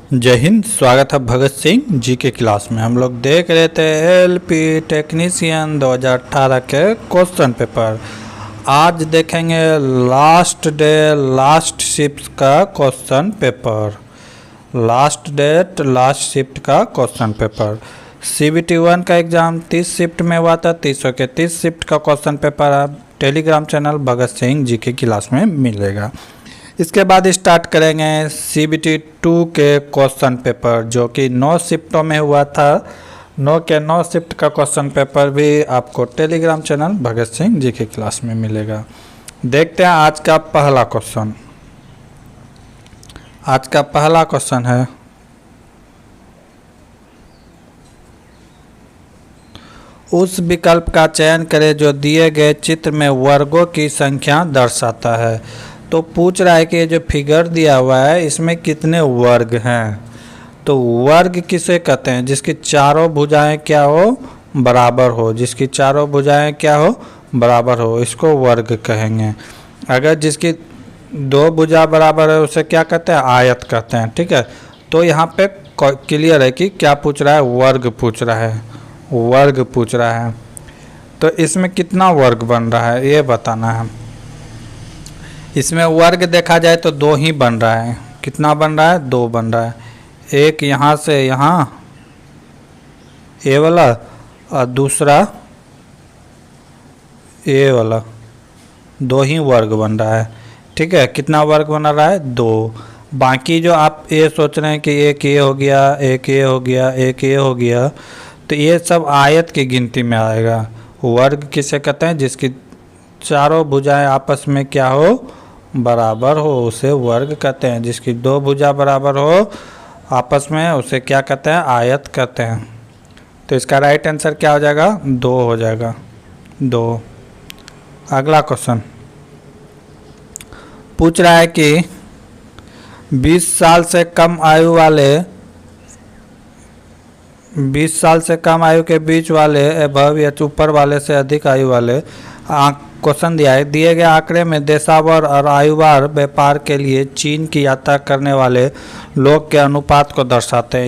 जय हिंद। स्वागत है भगत सिंह जी के क्लास में। हम लोग देख रहे थे एलपी टेक्नीशियन 2018 के क्वेश्चन पेपर। आज देखेंगे लास्ट डे लास्ट शिफ्ट का question paper. Last date last shift का क्वेश्चन पेपर। CBT 1 का एग्ज़ाम 30 शिफ्ट में हुआ था। 30 के 30 शिफ्ट का क्वेश्चन पेपर आप टेलीग्राम चैनल भगत सिंह जी के क्लास में मिलेगा। इसके बाद स्टार्ट करेंगे CBT 2 के क्वेश्चन पेपर जो कि 9 शिफ्टों में हुआ था। 9 के 9 शिफ्ट का क्वेश्चन पेपर भी आपको टेलीग्राम चैनल भगत सिंह जी के क्लास में मिलेगा। देखते हैं आज का पहला क्वेश्चन। आज का पहला क्वेश्चन है, उस विकल्प का चयन करें जो दिए गए चित्र में वर्गों की संख्या दर्शाता है। तो पूछ रहा है कि ये जो फिगर दिया हुआ है इसमें कितने वर्ग हैं। तो वर्ग किसे कहते हैं? जिसकी चारों भुजाएं क्या हो, बराबर हो। जिसकी चारों भुजाएं क्या हो, बराबर हो, इसको वर्ग कहेंगे। अगर जिसकी दो भुजा बराबर है उसे क्या कहते हैं? आयत कहते हैं। ठीक है, तो यहाँ पे क्लियर है कि क्या पूछ रहा है? वर्ग पूछ रहा है। वर्ग पूछ रहा है। तो इसमें कितना वर्ग बन रहा है ये बताना है। इसमें वर्ग देखा जाए तो 2 ही बन रहा है। कितना बन रहा है? 2 बन रहा है। एक यहाँ से यहाँ ये वाला और दूसरा ये वाला, 2 ही वर्ग बन रहा है। ठीक है, कितना वर्ग बन रहा है? 2। बाकी जो आप ये सोच रहे हैं कि एक ये हो गया, एक ये हो गया, एक ये हो गया, तो ये सब आयत की गिनती में आएगा। वर्ग किसे कहते हैं? जिसकी चारों भुजाएं आपस में क्या हो, बराबर हो, उसे वर्ग कहते हैं। जिसकी 2 भुजा बराबर हो आपस में उसे क्या कहते हैं? आयत कहते हैं। तो इसका राइट आंसर क्या हो जाएगा? 2 हो जाएगा। 2। अगला क्वेश्चन पूछ रहा है कि 20 साल से कम आयु वाले 20 साल से कम आयु के बीच वाले एबव या ऊपर वाले से अधिक आयु वाले क्वेश्चन दिया है। दिए गए आंकड़े में देशावर और आयुवार व्यापार के लिए चीन की यात्रा करने वाले लोग के अनुपात को दर्शाते हैं।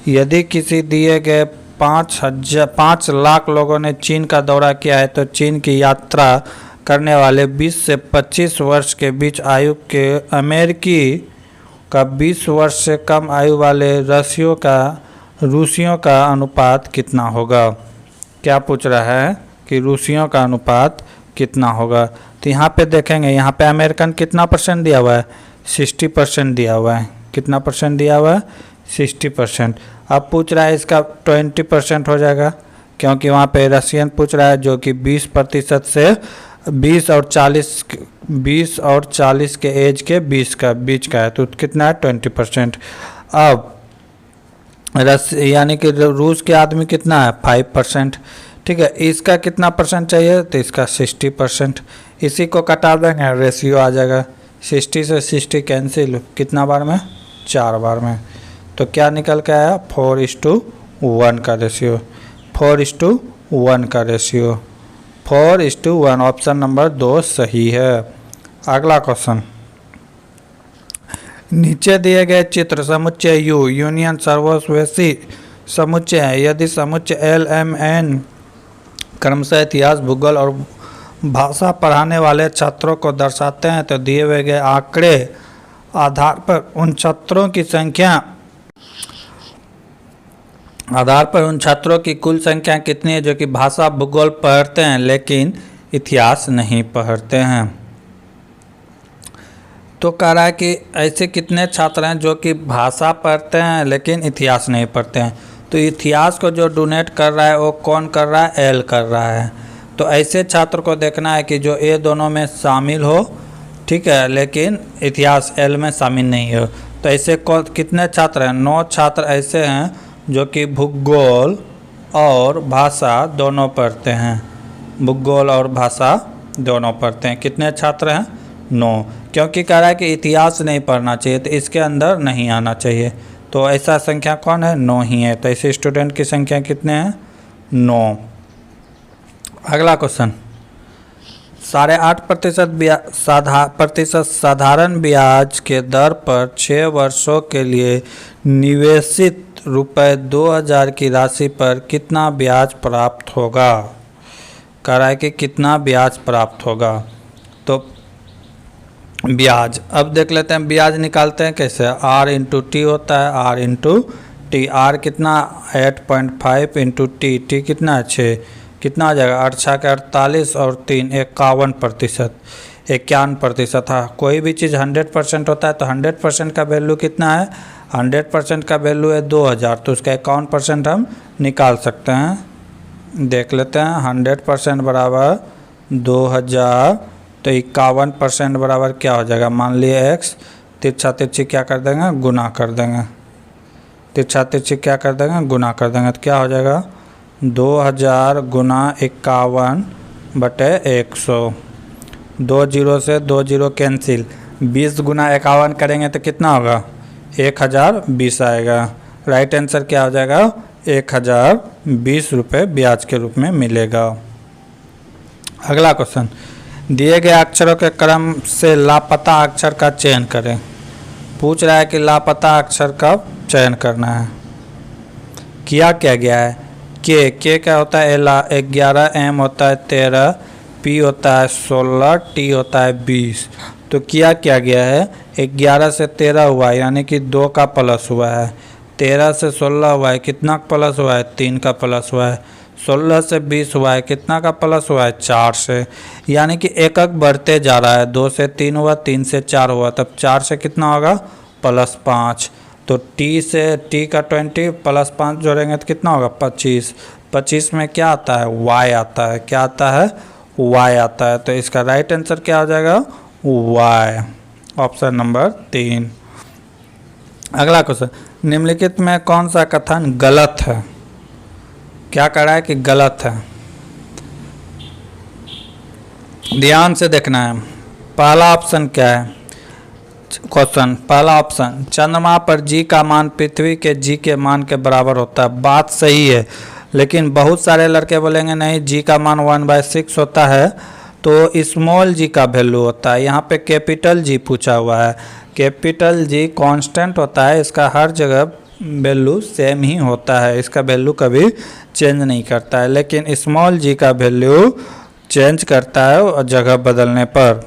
यदि किसी दिए गए 5 लाख लोगों ने चीन का दौरा किया है तो चीन की यात्रा करने वाले 20 से 25 वर्ष के बीच आयु के अमेरिकी का 20 वर्ष से कम आयु वाले रूसियों का अनुपात कितना होगा? क्या पूछ रहा है कि रूसियों का अनुपात कितना होगा? तो यहाँ पे देखेंगे, यहाँ पे अमेरिकन कितना % दिया हुआ है? 60% दिया हुआ है। कितना % दिया हुआ है? 60%। अब पूछ रहा है इसका 20% हो जाएगा, क्योंकि वहाँ पे रशियन पूछ रहा है जो कि 20% से 20 और 40 के एज के बीच का है। तो कितना है? 20%। अब यानी कि रूस के आदमी कितना है? 5%। ठीक है, इसका कितना % चाहिए? तो इसका 60%। इसी को कटा देंगे, रेशियो आ जाएगा। 60 से 60 कैंसिल, कितना बार में? 4 बार में। तो क्या निकल के आया? 4:1 का रेशियो। 4:1 का रेशियो। 4:1। ऑप्शन नंबर 2 सही है। अगला क्वेश्चन, नीचे दिए गए चित्र समुच्चय यू यूनियन सर्वस्वेशी समुच्चय है। यदि समुच्चय LMN क्रमशः इतिहास, भूगोल और भाषा पढ़ाने वाले छात्रों को दर्शाते हैं तो दिए हुए गए आंकड़े आधार पर उन छात्रों की कुल संख्या कितनी है जो कि भाषा भूगोल पढ़ते हैं लेकिन इतिहास नहीं पढ़ते हैं। तो कह रहा है कि ऐसे कितने छात्र हैं जो कि भाषा पढ़ते हैं लेकिन इतिहास नहीं पढ़ते हैं। तो इतिहास को जो डोनेट कर रहा है वो कौन कर रहा है? L कर रहा है। तो ऐसे छात्र को देखना है कि जो ये दोनों में शामिल हो, ठीक है, लेकिन इतिहास L में शामिल नहीं हो। तो ऐसे कितने छात्र हैं? 9 छात्र ऐसे हैं जो कि भूगोल और भाषा दोनों पढ़ते हैं। भूगोल और भाषा दोनों पढ़ते हैं। कितने छात्र हैं? 9। क्योंकि कह रहा है कि इतिहास नहीं पढ़ना चाहिए तो इसके अंदर नहीं आना चाहिए। तो ऐसा संख्या कौन है? 9 ही है। तो ऐसे स्टूडेंट की संख्या कितने हैं? 9। अगला क्वेश्चन, 8.5% साधारण ब्याज के दर पर 6 वर्षों के लिए निवेशित ₹2000 की राशि पर कितना ब्याज प्राप्त होगा। कह रहा है कि कितना ब्याज प्राप्त होगा। तो ब्याज अब देख लेते हैं, ब्याज निकालते हैं कैसे। R इंटू टी होता है, R इंटू टी। R कितना 8.5 इंटू टी, टी कितना है 6, कितना आ जाएगा 8 6 के 48 और 3 51%, 51%। हाँ, कोई भी चीज़ 100% होता है तो 100% का वैल्यू कितना है, 100% का वैल्यू है 2000, तो उसका 51% हम निकाल सकते हैं। देख लेते हैं 100% बराबर 2000, तो 51% बराबर क्या हो जाएगा, मान लिए x, तिरछा तिरछी क्या कर देंगे, गुना कर देंगे, तिरछा तिरछी क्या कर देंगे, गुना कर देंगे, तो क्या हो जाएगा 2000 गुना 51 बटे 100, 2 जीरो से 2 जीरो कैंसिल, 20 गुना 51 करेंगे तो कितना होगा 1020 आएगा। राइट आंसर क्या हो जाएगा 1020 रुपये ब्याज के रूप में मिलेगा। अगला क्वेश्चन, दिए गए अक्षरों के क्रम से लापता अक्षर का चयन करें। पूछ रहा है कि लापता अक्षर का चयन करना है। किया क्या गया है, के क्या होता है 11, एम होता है 13, पी होता है 16, टी होता है 20। तो किया क्या गया है, 11 से 13 हुआ है यानी कि 2 का प्लस हुआ है, 13 से 16 हुआ है कितना प्लस हुआ है 3 का प्लस हुआ है, 16 से 20 हुआ है कितना का प्लस हुआ है 4 से, यानी कि एक एक बढ़ते जा रहा है। 2 से 3 हुआ, 3 से 4 हुआ, तब 4 से कितना होगा +5। तो टी से टी का 20 प्लस 5 जोड़ेंगे तो कितना होगा 25। 25 में क्या आता है y आता है, क्या आता है y आता है। तो इसका राइट आंसर क्या हो जाएगा y, ऑप्शन नंबर 3। अगला क्वेश्चन, निम्नलिखित में कौन सा कथन गलत है। क्या कह रहा है कि गलत है, ध्यान से देखना है। पहला ऑप्शन क्या है, क्वेश्चन पहला ऑप्शन, चंद्रमा पर जी का मान पृथ्वी के जी के मान के बराबर होता है। बात सही है, लेकिन बहुत सारे लड़के बोलेंगे नहीं जी का मान 1/6 होता है, तो स्मॉल जी का वैल्यू होता है। यहाँ पे कैपिटल जी पूछा हुआ है, कैपिटल जी कांस्टेंट होता है, इसका हर जगह वैल्यू सेम ही होता है, इसका वैल्यू कभी चेंज नहीं करता है। लेकिन स्मॉल जी का वैल्यू चेंज करता है जगह बदलने पर।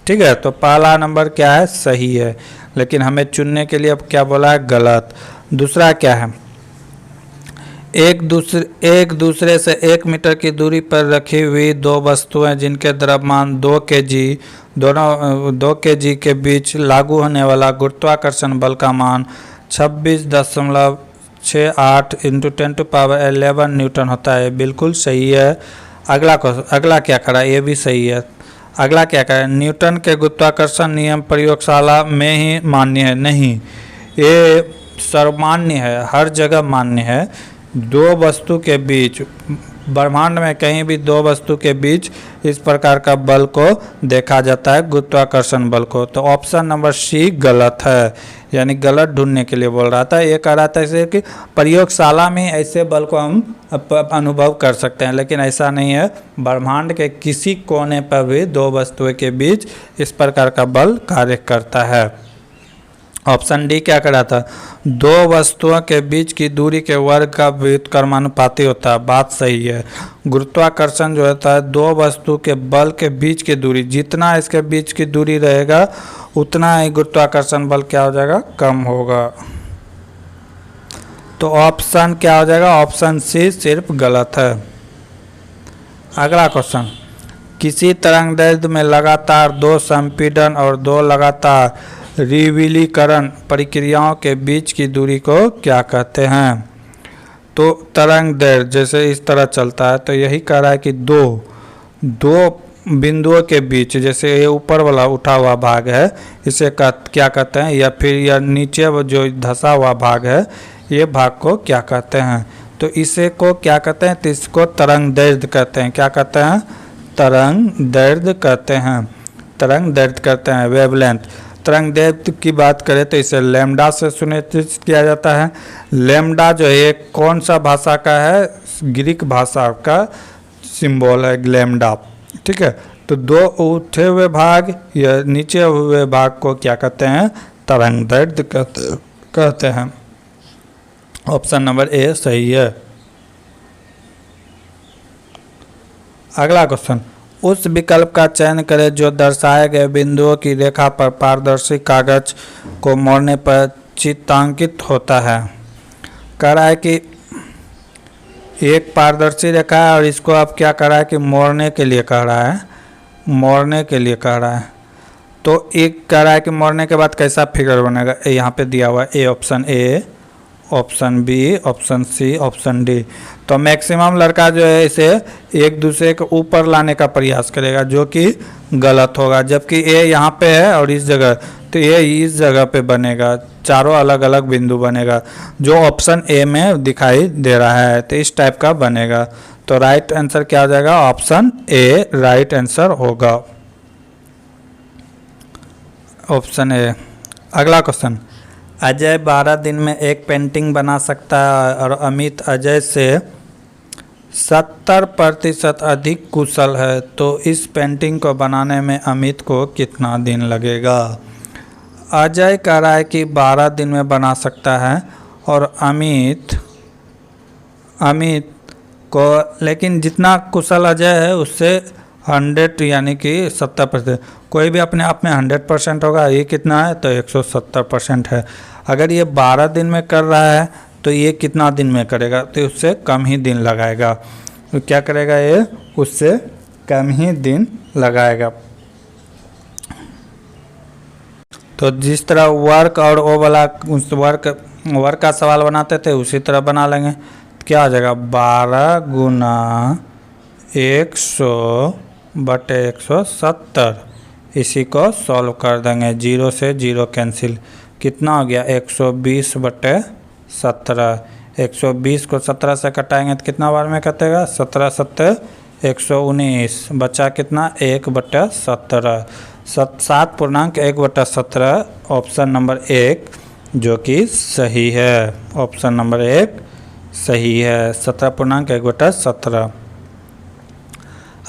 ठीक है, तो पहला नंबर क्या है सही है, लेकिन हमें चुनने के लिए अब क्या बोला है गलत। दूसरा क्या है, एक दूसरे से 1 मीटर की दूरी पर रखी हुई 2 वस्तुएं जिनके द्रव्यमान 2 kg के बीच लागू होने वाला गुरुत्वाकर्षण बल का मान 26.68 × 10⁻11 न्यूटन होता है। बिल्कुल सही है। अगला क्या करा, ये भी सही है। अगला क्या करें, न्यूटन के गुरुत्वाकर्षण नियम प्रयोगशाला में ही मान्य है। नहीं, ये सर्वमान्य है, हर जगह मान्य है। 2 वस्तु के बीच, ब्रह्मांड में कहीं भी 2 वस्तु के बीच इस प्रकार का बल को देखा जाता है, गुरुत्वाकर्षण बल को। तो ऑप्शन नंबर सी गलत है, यानी गलत ढूंढने के लिए बोल रहा था। ये कह रहा था इसे कि प्रयोगशाला में ऐसे बल को हम अनुभव कर सकते हैं, लेकिन ऐसा नहीं है। ब्रह्मांड के किसी कोने पर भी 2 वस्तुओं के बीच इस प्रकार का बल कार्य करता है। ऑप्शन डी क्या करा था, 2 वस्तुओं के बीच की दूरी के वर्ग का व्युत्क्रमानुपाती होता है। बात सही है। गुरुत्वाकर्षण जो होता है 2 वस्तु के बल के बीच की दूरी, जितना इसके बीच की दूरी रहेगा उतना ही गुरुत्वाकर्षण बल क्या हो जाएगा कम होगा। तो ऑप्शन क्या हो जाएगा, ऑप्शन सी सिर्फ गलत है। अगला क्वेश्चन, किसी तरंगदैर्घ्य में लगातार 2 संपीड़न और 2 लगातार रिविलीकरण प्रक्रियाओं के बीच की दूरी को क्या कहते हैं। तो तरंगदैर्घ्य जैसे इस तरह चलता है, तो यही कह रहा है कि दो बिंदुओं के बीच, जैसे ये ऊपर वाला उठा हुआ भाग है इसे क्या कहते हैं, या फिर यह नीचे जो धंसा हुआ भाग है ये भाग को क्या कहते हैं। तो इसे को क्या कहते हैं, तो इसको तरंगदैर्घ्य कहते हैं। क्या कहते हैं, तरंगदैर्घ्य कहते हैं, तरंगदैर्घ्य कहते हैं, वेवलेंथ। तरंगदैर्घ्य की बात करें तो इसे लैम्डा से सुनिश्चित किया जाता है। लैम्डा जो है कौन सा भाषा का है, ग्रीक भाषा का सिंबल है लैम्डा। ठीक है, तो दो उठे हुए भाग या नीचे हुए भाग को क्या कहते हैं? तरंग दैर्ध्य कहते हैं। ऑप्शन नंबर ए सही है। अगला क्वेश्चन, उस विकल्प का चयन करें जो दर्शाए गए बिंदुओं की रेखा पर पारदर्शी कागज को मोड़ने पर चित्रांकित होता है। कह रहा है कि एक पारदर्शी रेखा है और इसको अब क्या कर रहा है कि मोड़ने के लिए कह रहा है, मोड़ने के लिए कह रहा है। तो एक कह रहा है कि मोड़ने के बाद कैसा फिगर बनेगा, यहाँ पे दिया हुआ है A, option A, option B, option C, option D. तो मैक्सिमम लड़का जो है इसे एक दूसरे के ऊपर लाने का प्रयास करेगा, जो कि गलत होगा। जबकि ए यहाँ पे है और इस जगह, तो ये इस जगह पे बनेगा, चारों अलग अलग बिंदु बनेगा, जो ऑप्शन ए में दिखाई दे रहा है। तो इस टाइप का बनेगा। तो राइट आंसर क्या हो जाएगा? ऑप्शन ए राइट आंसर होगा, ऑप्शन ए। अगला क्वेश्चन, अजय 12 दिन में एक पेंटिंग बना सकता है और अमित अजय से 70% अधिक कुशल है, तो इस पेंटिंग को बनाने में अमित को कितना दिन लगेगा? अजय कह रहा है कि 12 दिन में बना सकता है और अमित को, लेकिन जितना कुशल अजय है उससे 100 यानी कि 70%, कोई भी अपने आप में 100% होगा। ये कितना है? तो 170% है। अगर ये 12 दिन में कर रहा है तो ये कितना दिन में करेगा? तो उससे कम ही दिन लगाएगा। तो क्या करेगा? ये उससे कम ही दिन लगाएगा। तो जिस तरह वर्क और वो वाला वर्क का सवाल बनाते थे उसी तरह बना लेंगे। क्या आ जाएगा? 12 गुना 100/170। इसी को सॉल्व कर देंगे, 0 से 0 कैंसिल। कितना हो गया? 120/17। 120 को 17 से कटाएंगे तो कितना बार में कटेगा? 17 7 119। बचा कितना? 1/17। 7.1/17 ऑप्शन नंबर 1 जो कि सही है। ऑप्शन नंबर 1 सही है, 17.1/17।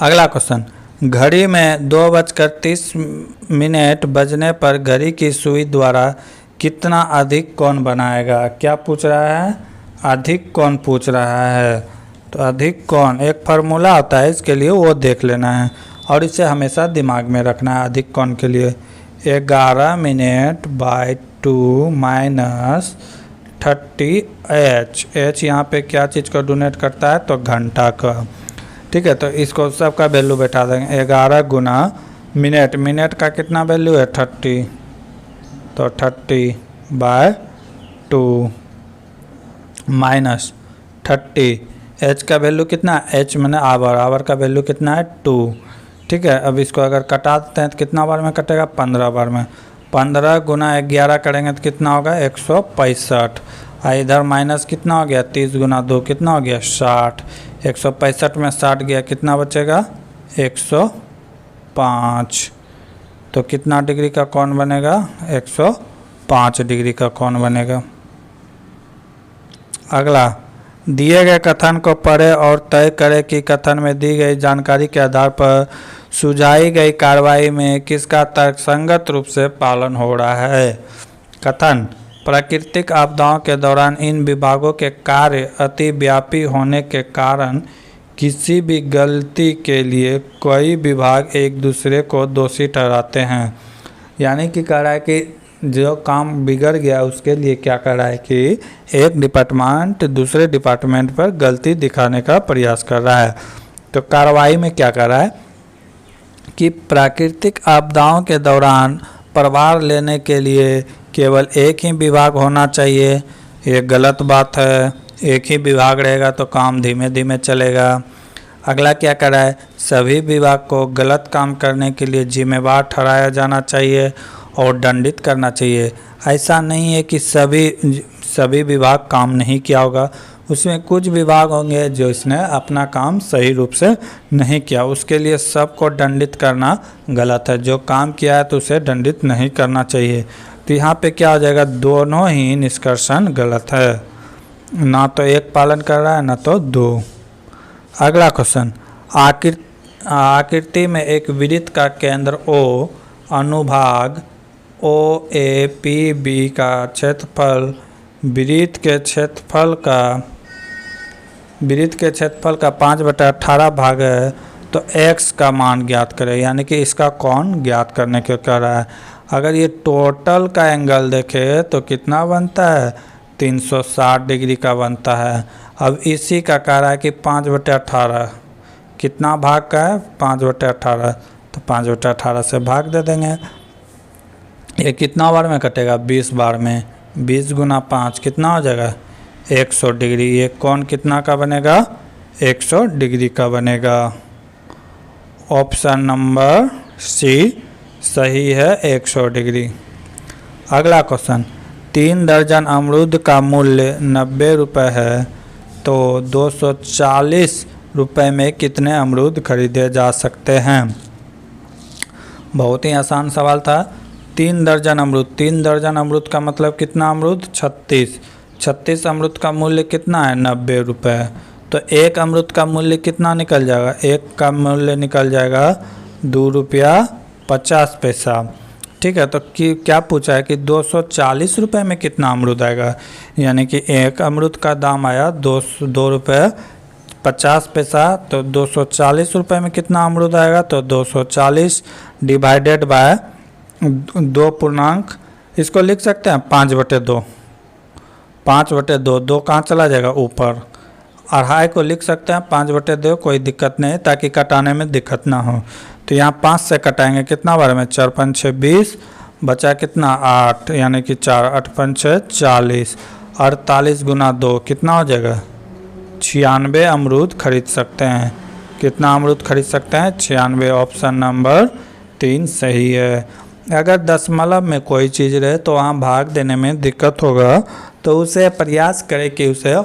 अगला क्वेश्चन, घड़ी में 2:30 बजने पर घड़ी की सुई द्वारा कितना अधिक कोण बनाएगा? क्या पूछ रहा है? अधिक कोण पूछ रहा है। तो अधिक कोण एक फार्मूला होता है इसके लिए, वो देख लेना है और इसे हमेशा दिमाग में रखना है। अधिक कोण के लिए 11:2 माइनस 30h। h यहाँ पे क्या चीज़ को डोनेट करता है? तो घंटा का। ठीक है, तो इसको सबका वैल्यू बैठा देंगे। 11 गुना मिनट का कितना वैल्यू है? 30। तो 30/2 माइनस 30। h का वैल्यू कितना? h मैंने आवर का वैल्यू कितना है? 2। ठीक है, अब इसको अगर कटा देते हैं तो कितना बार में कटेगा? 15 बार में। 15 गुना 11 करेंगे तो कितना होगा? 165। इधर माइनस कितना हो गया? 30 गुना 2 कितना हो गया? 60। 165 में 60 गया, कितना बचेगा? 105। तो कितना डिग्री का कोण बनेगा? 105 डिग्री का कोण बनेगा। अगला, दिए गए कथन को पढ़ें और तय करें कि कथन में दी गई जानकारी के आधार पर सुझाई गई कार्रवाई में किसका तर्कसंगत रूप से पालन हो रहा है। कथन, प्राकृतिक आपदाओं के दौरान इन विभागों के कार्य अतिव्यापी होने के कारण किसी भी गलती के लिए कई विभाग एक दूसरे को दोषी ठहराते हैं। यानी कि कह रहा है कि जो काम बिगड़ गया उसके लिए क्या कर रहा है कि एक डिपार्टमेंट दूसरे डिपार्टमेंट पर गलती दिखाने का प्रयास कर रहा है। तो कार्रवाई में क्या कर रहा है कि प्राकृतिक आपदाओं के दौरान प्रभार लेने के लिए केवल एक ही विभाग होना चाहिए। ये गलत बात है। एक ही विभाग रहेगा तो काम धीमे धीमे चलेगा। अगला क्या कर रहा है? सभी विभाग को गलत काम करने के लिए जिम्मेवार ठहराया जाना चाहिए और दंडित करना चाहिए। ऐसा नहीं है कि सभी विभाग काम नहीं किया होगा, उसमें कुछ विभाग होंगे जो इसने अपना काम सही रूप से नहीं किया, उसके लिए सबको दंडित करना गलत है। जो काम किया है तो उसे दंडित नहीं करना चाहिए। तो यहाँ पे क्या हो जाएगा? दोनों ही निष्कर्षण गलत है, ना तो एक पालन कर रहा है ना तो दो। अगला क्वेश्चन, आकृति में एक वृत्त का केंद्र O, अनुभाग OAPB का क्षेत्रफल वृत्त के क्षेत्रफल का 5/18 भाग है, तो x का मान ज्ञात करें, यानी कि इसका कोण ज्ञात करने को कह रहा है। अगर ये टोटल का एंगल देखें तो कितना बनता है, 360 डिग्री का बनता है। अब इसी का कह रहा है कि 5/18 कितना भाग का है, 5/18, तो 5/18 से भाग दे देंगे। ये कितना बार में कटेगा, 20 बार में, 20 × 5 कितना हो जाएगा, 100 डिग्री। ये कोण कितना का बनेगा, 100 डिग्री का बनेगा। ऑप्शन नंबर सी सही है, 100 डिग्री। अगला क्वेश्चन, 3 दर्जन अमरूद का मूल्य 90 रुपये है, तो 240 रुपये में कितने अमरूद खरीदे जा सकते हैं। बहुत ही आसान सवाल था। 3 दर्जन अमरूद का मतलब कितना अमरूद, 36 अमरूद का मूल्य कितना है, 90 रुपये। तो एक अमरूद का मूल्य कितना निकल जाएगा, एक का मूल्य निकल जाएगा 2 रुपया 50 पैसा। ठीक है, तो क्या पूछा है कि 240 रुपये में कितना अमरूद आएगा, यानी कि एक अमरूद का दाम आया 2 रुपये 50 पैसा, तो 240 रुपये में कितना अमरूद आएगा, तो 240 डिवाइडेड बाय 2 पूर्णांक, इसको लिख सकते हैं 5/2, 5/2, 2 कहाँ चला जाएगा ऊपर, 2.5 को लिख सकते हैं 5/2, कोई दिक्कत नहीं, ताकि कटाने में दिक्कत ना हो। तो यहाँ 5 से कटाएंगे कितना बार में, 4 × 5 = 20, बचा कितना 8, यानी कि 4, 8 × 5 = 40, 48 × 2 कितना हो जाएगा, 96 अमरूद खरीद सकते हैं। कितना अमरूद खरीद सकते हैं, 96। ऑप्शन नंबर 3 सही है। अगर दशमलव में कोई चीज़ रहे तो वहाँ भाग देने में दिक्कत होगा, तो उसे प्रयास करें कि उसे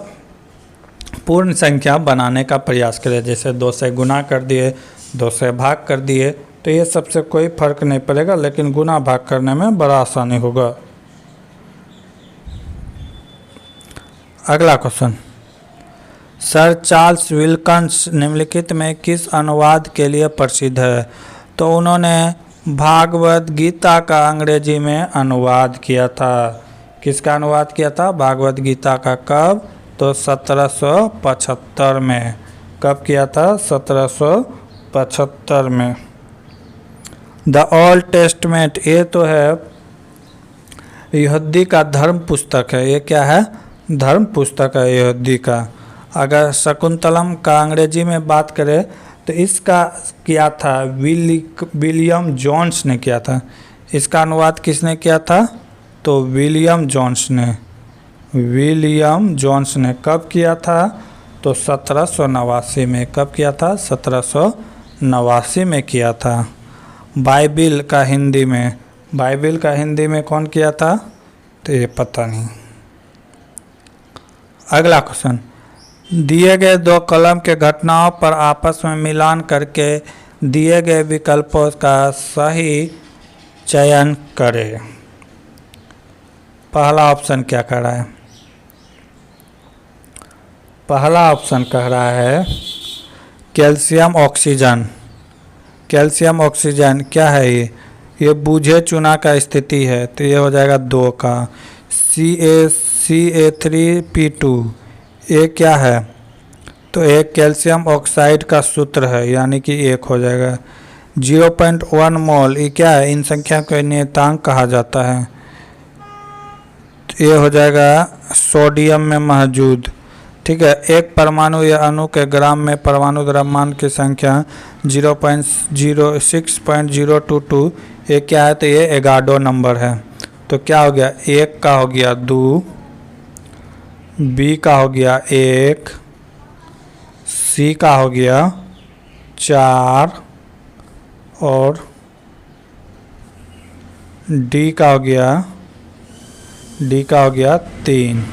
पूर्ण संख्या बनाने का प्रयास करें। जैसे 2 से गुना कर दिए, 2 से भाग कर दिए, तो ये सबसे कोई फर्क नहीं पड़ेगा, लेकिन गुना भाग करने में बड़ा आसानी होगा। अगला क्वेश्चन, सर चार्ल्स विल्किंस निम्नलिखित में किस अनुवाद के लिए प्रसिद्ध है। तो उन्होंने भागवत गीता का अंग्रेजी में अनुवाद किया था। किसका अनुवाद किया था, भागवत गीता का। कब, तो 1775 में। कब किया था, 1775 में। द ओल्ड टेस्टमेंट, ये तो है यहूदी का धर्म पुस्तक है। ये क्या है, धर्म पुस्तक है यहूदी का। अगर शकुंतलम का अंग्रेजी में बात करें तो इसका किया था विलियम जोन्स ने किया था। इसका अनुवाद किसने किया था, तो विलियम जोन्स ने। कब किया था, तो 1789 में। कब किया था, 1789 में किया था। बाइबिल का हिंदी में कौन किया था, तो ये पता नहीं। अगला क्वेश्चन, दिए गए 2 कॉलम के घटनाओं पर आपस में मिलान करके दिए गए विकल्पों का सही चयन करें। पहला ऑप्शन क्या कह रहा है, पहला ऑप्शन कह रहा है कैल्शियम ऑक्सीजन क्या है, ये बूझे चुना का स्थिति है, तो ये हो जाएगा 2 का। CA3P2 ये क्या है, तो एक कैल्शियम ऑक्साइड का सूत्र है, यानी कि 1 हो जाएगा। 0.1 मोल ये क्या है, इन संख्या को नियतांक कहा जाता है, तो ये हो जाएगा सोडियम में मौजूद। ठीक है, एक परमाणु या अणु के ग्राम में परमाणु द्रव्यमान की संख्या 0.06.022, ये क्या है, तो ये एगाडो नंबर है। तो क्या हो गया, 1 का हो गया 2, बी का हो गया 1, सी का हो गया 4 और डी का हो गया 3।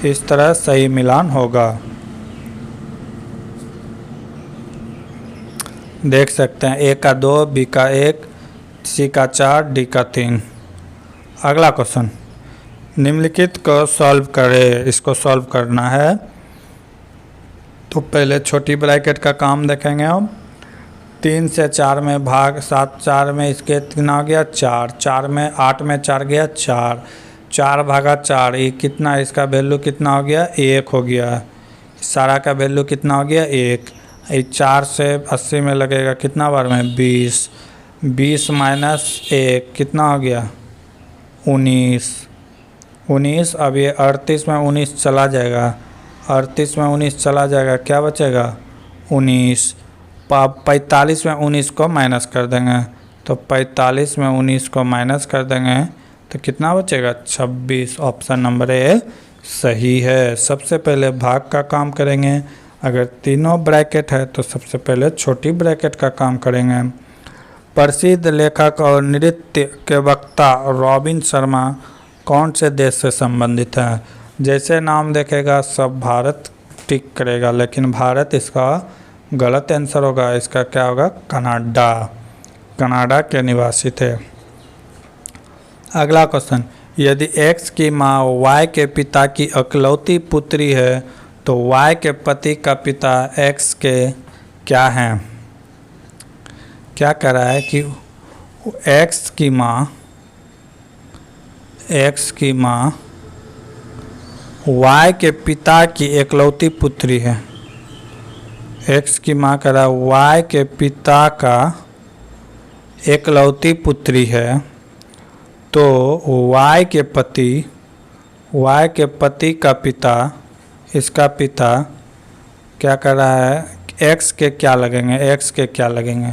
इस तरह सही मिलान होगा। देख सकते हैं, ए का 2, बी का 1, सी का 4, डी का 3। अगला क्वेश्चन, निम्नलिखित को सॉल्व करें। इसको सॉल्व करना है तो पहले छोटी ब्रैकेट का काम देखेंगे हम। 3 से 4 में भाग, 7 4 में इसके कितना हो गया 4, 4 में 8 में 4 गया 4, 4 भागा 4, ये कितना, इसका वैल्यू कितना हो गया 1 हो गया। सारा का वैल्यू कितना हो गया 1। 4 से 80 में लगेगा कितना बार में 20, 20 माइनस 1 कितना हो गया 19, 19। अब ये 38 में 19 चला जाएगा, 38 में 19 चला जाएगा, क्या बचेगा 19। 45 में 19 को माइनस कर देंगे, तो 45 में 19 को माइनस कर देंगे तो कितना बचेगा 26। ऑप्शन नंबर ए सही है। सबसे पहले भाग का काम करेंगे, अगर तीनों ब्रैकेट है तो सबसे पहले छोटी ब्रैकेट का काम करेंगे। प्रसिद्ध लेखक और नृत्य के वक्ता रॉबिन शर्मा कौन से देश से संबंधित है? जैसे नाम देखेगा सब भारत टिक करेगा, लेकिन भारत इसका गलत आंसर होगा। इसका क्या होगा कनाडा, कनाडा के निवासी थे। अगला क्वेश्चन, यदि x की माँ y के पिता की इकलौती पुत्री है तो y के पति का पिता x के क्या हैं? क्या कह रहा है कि x की माँ y के पिता की इकलौती पुत्री है। x की माँ कह रहा है y के पिता का इकलौती पुत्री है, तो y के पति का पिता, इसका पिता क्या कर रहा है x के क्या लगेंगे, x के क्या लगेंगे,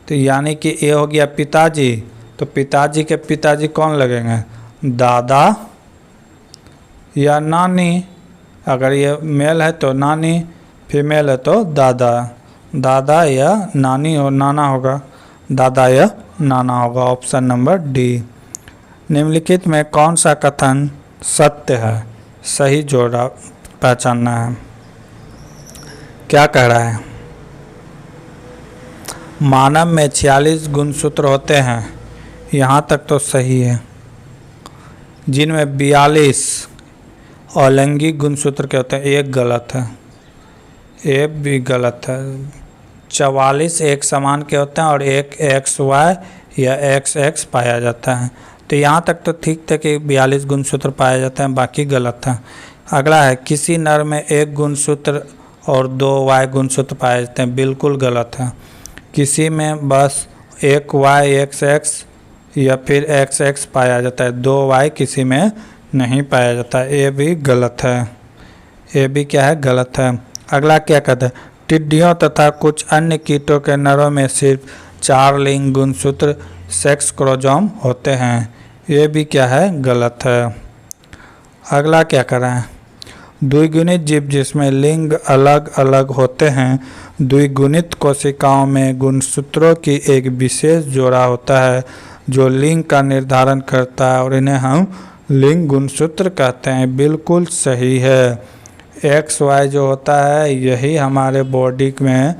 तो यानी कि ये हो गया पिताजी, तो पिताजी के पिताजी कौन लगेंगे दादा या नानी। अगर ये मेल है तो नानी, फीमेल है तो दादा, दादा या नानी और नाना होगा, दादा या नाना होगा। Option number D. निम्नलिखित में कौन सा कथन सत्य है? सही जोड़ा पहचानना है। क्या कह रहा है? मानव में 46 गुणसूत्र होते हैं, यहाँ तक तो सही है, जिनमें 42 अलैंगिक गुणसूत्र के होते हैं। एक गलत है, एक भी गलत है। 44 एक समान के होते हैं और एक XY या XX पाया जाता है। तो यहाँ तक तो ठीक था कि 42 गुणसूत्र पाए जाते हैं, बाकी गलत था। अगला है, किसी नर में एक गुणसूत्र और 2 Y गुणसूत्र पाए जाते हैं, बिल्कुल गलत है। किसी में बस एक Y XX या फिर XX पाया जाता है, 2 Y किसी में नहीं पाया जाता, ये भी गलत है, ये भी क्या है गलत है। अगला क्या कहता है, टिड्डियों तथा कुछ अन्य कीटों के नरों में सिर्फ 4 लिंग गुणसूत्र सेक्स क्रोमोसोम होते हैं, ये भी क्या है गलत है। अगला क्या कर रहा है, द्विगुणित जीव जिसमें लिंग अलग अलग होते हैं, द्विगुणित कोशिकाओं में गुणसूत्रों की एक विशेष जोड़ा होता है जो लिंग का निर्धारण करता है और इन्हें हम लिंग गुणसूत्र कहते हैं। बिल्कुल सही है। XY जो होता है यही हमारे बॉडी में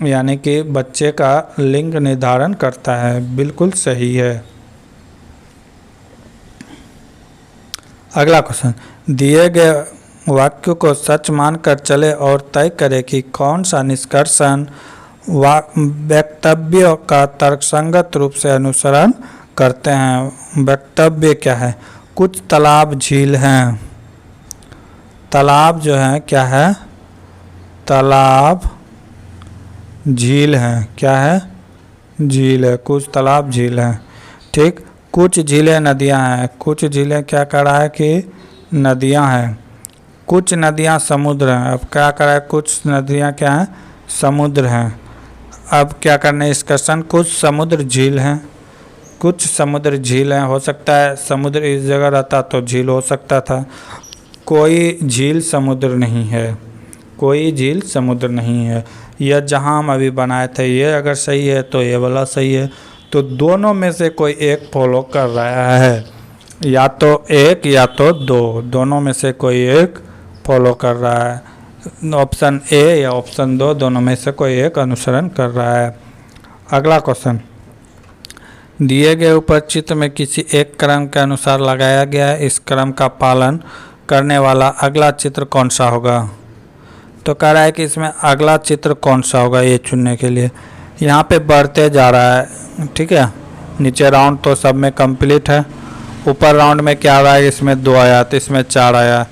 यानी कि बच्चे का लिंग निर्धारण करता है, बिल्कुल सही है। अगला क्वेश्चन, दिए गए वाक्य को सच मानकर चले और तय करें कि कौन सा निष्कर्षण वक्तव्य का तर्कसंगत रूप से अनुसरण करते हैं। वक्तव्य क्या है, कुछ तालाब झील हैं, तालाब जो है क्या है, तालाब झील है, क्या है झील है, कुछ तालाब झील है, ठीक। कुछ झीलें नदियां हैं, कुछ झीलें क्या कर रहा है कि नदियां हैं, कुछ नदियां समुद्र हैं। अब क्या कर रहा है, कुछ नदियां क्या हैं समुद्र हैं। अब क्या करना है डिस्कशन, कुछ समुद्र झील हैं, कुछ समुद्र झील हैं, हो सकता है समुद्र इस जगह रहता तो झील हो सकता था, कोई झील समुद्र नहीं है, कोई झील समुद्र नहीं है। यह जहां हम अभी बनाए थे ये अगर सही है तो ये वाला सही है, तो दोनों में से कोई एक फॉलो कर रहा है, या तो एक या तो दो, दोनों में से कोई एक फॉलो कर रहा है। ऑप्शन ए या ऑप्शन 2 दोनों में से कोई एक अनुसरण कर रहा है। अगला क्वेश्चन, दिए गए ऊपर चित्र में किसी एक क्रम के अनुसार लगाया गया है, इस क्रम का पालन करने वाला अगला चित्र कौन सा होगा। तो कह रहा है कि इसमें अगला चित्र कौन सा होगा ये चुनने के लिए। यहाँ पे बढ़ते जा रहा है, ठीक है। नीचे राउंड तो सब में कंप्लीट है। ऊपर राउंड में क्या आ रहा है, इसमें 2 आया तो इसमें 4 आया,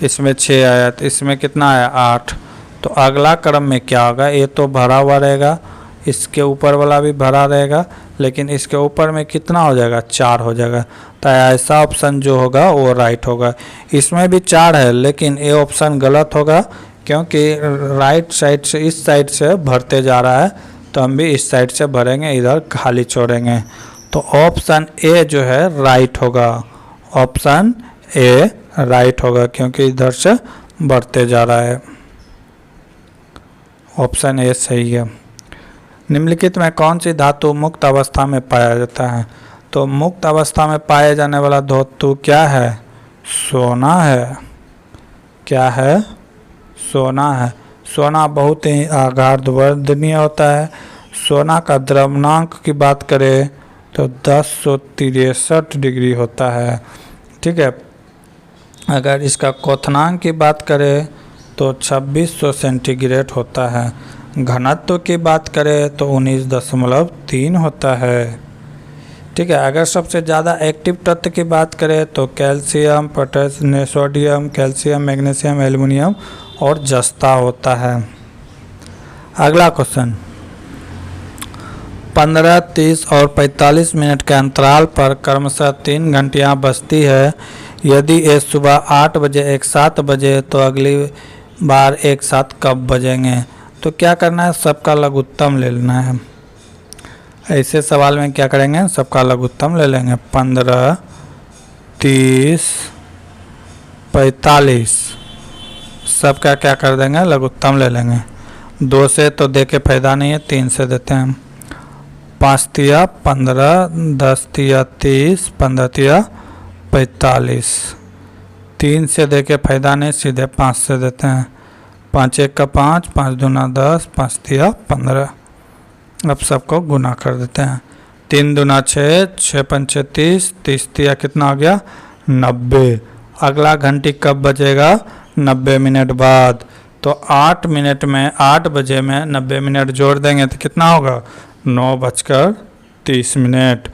इसमें 6 आया तो इसमें कितना आया 8। तो अगला क्रम में क्या होगा, ये तो भरा हुआ रहेगा, इसके ऊपर वाला भी भरा रहेगा, लेकिन इसके ऊपर में कितना हो जाएगा 4 हो जाएगा। तो ऐसा ऑप्शन जो होगा वो राइट होगा। इसमें भी 4 है लेकिन ये ऑप्शन गलत होगा, क्योंकि राइट साइड से इस साइड से भरते जा रहा है, तो हम भी इस साइड से भरेंगे, इधर खाली छोड़ेंगे। तो ऑप्शन ए जो है राइट होगा, ऑप्शन ए राइट होगा, क्योंकि इधर से बढ़ते जा रहा है। ऑप्शन ए सही है। निम्नलिखित में कौन सी धातु मुक्त अवस्था में पाया जाता है। तो मुक्त अवस्था में पाए जाने वाला धातु क्या है, सोना है। क्या है, सोना है। सोना बहुत ही आघातवर्धनीय होता है। सोना का द्रव्यमांक की बात करें तो 1063 डिग्री होता है, ठीक है। अगर इसका क्वथनांक की बात करें तो 2600 सेंटीग्रेड होता है। घनत्व की बात करें तो 19.3 होता है, ठीक है। अगर सबसे ज़्यादा एक्टिव तत्व की बात करें तो calcium, potassium, sodium, calcium, magnesium, aluminium और जस्ता होता है। अगला क्वेश्चन, 15, 30 और 45 मिनट के अंतराल पर क्रमशः 3 घंटियाँ बजती है। यदि ये सुबह 8 बजे एक साथ बजे तो अगली बार एक साथ कब बजेंगे। तो क्या करना है, सबका लघुत्तम ले लेना है। ऐसे सवाल में क्या करेंगे, सबका लघुत्तम ले लेंगे। 15, 30, 45 सबका क्या कर देंगे, लघुत्तम ले लेंगे। 2 से तो दे के फायदा नहीं है, 3 से देते हैं। 5 तिया 15, 10 तिया 30, 15 तिया 45। 3 से दे के फायदा नहीं, सीधे 5 से देते हैं। 5 1 का 5, 5 दूना 10, 5 तिया 15। अब सबको गुना कर देते हैं। 3 दूना 6, 6 पंचे 30, 30 तिया कितना हो गया 90। अगला घंटी कब बजेगा, 90 मिनट बाद। तो 8 मिनट में 8 बजे में 90 मिनट जोड़ देंगे तो कितना होगा 9:30।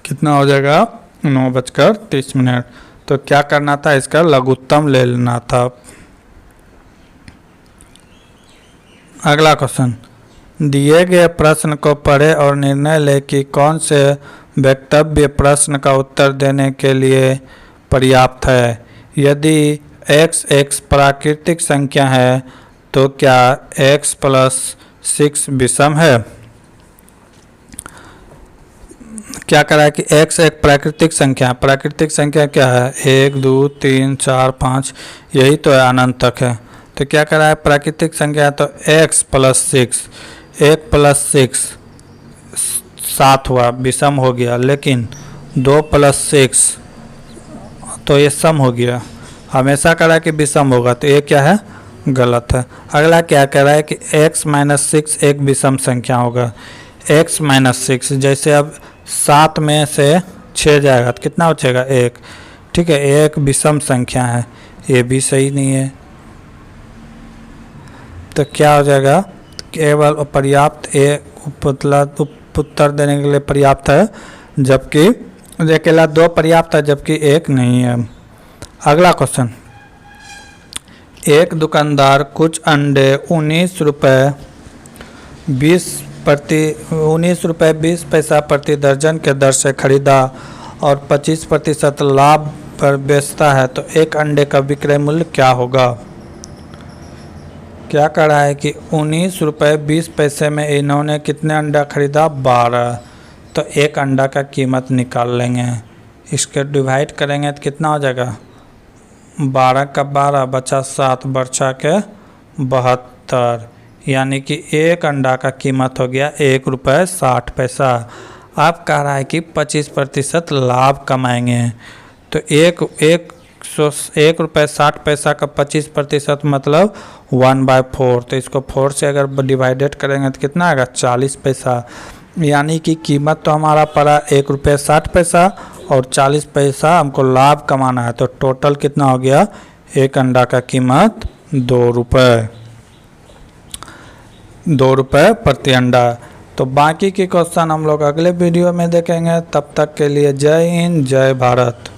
कितना हो जाएगा 9:30। तो क्या करना था, इसका लघुत्तम ले लेना था। अगला क्वेश्चन, दिए गए प्रश्न को पढ़े और निर्णय लें कि कौन से वक्तव्य प्रश्न का उत्तर देने के लिए पर्याप्त है। यदि x एक प्राकृतिक संख्या है तो क्या x + 6 विषम है। क्या करा है कि x एक प्राकृतिक संख्या है। प्राकृतिक संख्या क्या है, 1 2 3 4 5, यही तो है, अनंत तक है। तो क्या करा है, प्राकृतिक संख्या है तो x + 6, 1 + 6 7 हुआ, विषम हो गया। लेकिन 2 + 6 तो ये सम हो गया। हमेशा कह रहा है कि विषम होगा, तो ये क्या है, गलत है। अगला क्या कह रहा है कि x - 6 एक विषम संख्या होगा। x - 6 जैसे अब 7 में से 6 जाएगा तो कितना बचेगा 1, ठीक है। एक विषम संख्या है, ये भी सही नहीं है। तो क्या हो जाएगा, केवल पर्याप्त एक उत्तर देने के लिए पर्याप्त है, जबकि अकेला 2 पर्याप्त है जबकि 1 नहीं है। अगला क्वेश्चन, एक दुकानदार कुछ अंडे 19 रुपये 20 पैसा प्रति दर्जन के दर से खरीदा और 25% लाभ पर बेचता है, तो एक अंडे का विक्रय मूल्य क्या होगा। क्या कर रहा है कि 19 रुपये 20 पैसे में इन्होंने कितने अंडा खरीदा, 12। तो एक अंडा का कीमत निकाल लेंगे, इसके डिवाइड करेंगे तो कितना हो जाएगा, 12 का 12 बचा 7 बचा के 72, यानी कि एक अंडा का कीमत हो गया 1 रुपये 60 पैसा। अब कह रहा है कि 25% लाभ कमाएंगे, तो 1 रुपये 60 पैसा का 25% मतलब 1/4। तो इसको 4 से अगर डिवाइडेड करेंगे तो कितना आएगा 40 पैसा, यानी कि कीमत तो हमारा पड़ा 1 रुपये 60 पैसा और 40 पैसा हमको लाभ कमाना है। तो टोटल कितना हो गया, एक अंडा का कीमत ₹2। ₹2 प्रति अंडा। तो बाकी के क्वेश्चन हम लोग अगले वीडियो में देखेंगे। तब तक के लिए जय हिंद, जय भारत।